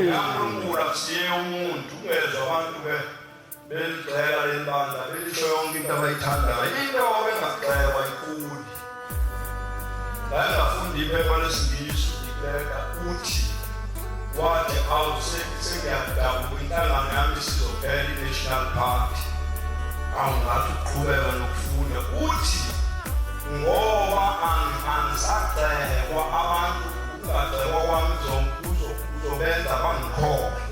Yamlungula siye umuntu bezwe abantu beligxeka lebandla belisho yonke into abayithandayo into engagxekwa ikhulu la ngafunda iphepha lesingisi ngibeka uthi wathi awusengiyadabuka inhlangano yami isizophela i-National Party awungathi uqhubeka nokufunda uthi ngoba angisagxekwa abantu ungagxekwa kwami uzobenza bangikhohlwe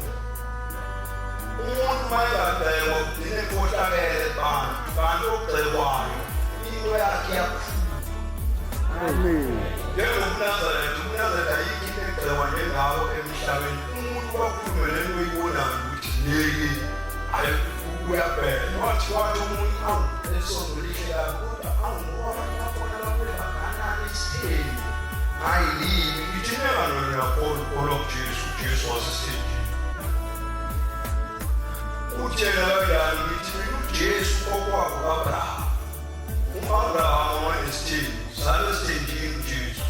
umuntu mayengagxekwa kugcine kohlakele bantu kanti ogxekwayo into yakhe yakhula njengokuNazaretha uNazaretha ayikho into egxekwa njengawo emhlabeni umuntu wakhulume lento oyibonayo ukuthi leki uyabheka wathi umuntu lesondo lihle kakhulu ngoba bakhona bakhule baganana isitheni hayi yini ngithi mengano yakholwa kuJesu wasesithini utshela yani ngithi uJesu okwabo kaAbraham uAbraham wanesithini sale sithini uJesu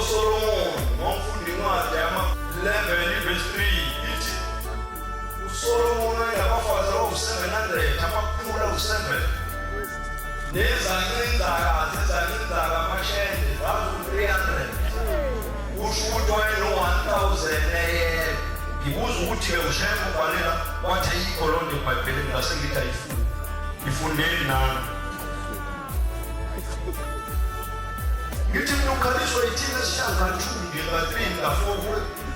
Solomon ngomfundi incwadi yama-11 verse 3 ithi uSolomon wayenabafazi abawu-700 amakhulu awu-7 nezancinzaka amashende zazu-300 kusho ukuthi wayeno-1000 eyedwa ngibuza ukuthi-ke ushayela ubhalela wathi ayikho loo nto eBhayibhelini ngase ngithi ayifuni ngifundeli nami ngithi mina ukhaliswa ithina esishangathunge nga-3 nga-4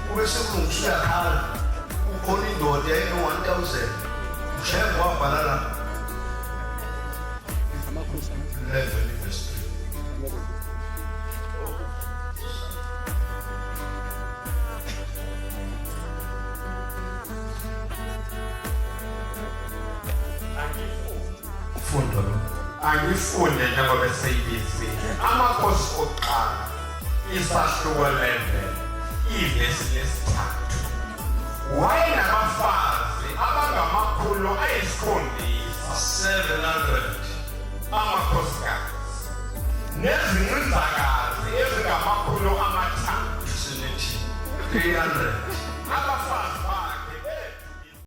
kube sekulungiswa uyakhala ukhona indoda yayino-1000 ushayela wabhala la 11 verse 3 angifunde njengoba eseyibizile amakhosi okuqala isahluko 11 ivesi lesithathu wayenabafazi abangamakhulu ayisikhombisa 700 amakhosikazi nezingcinzakazi ezingamakhulu 300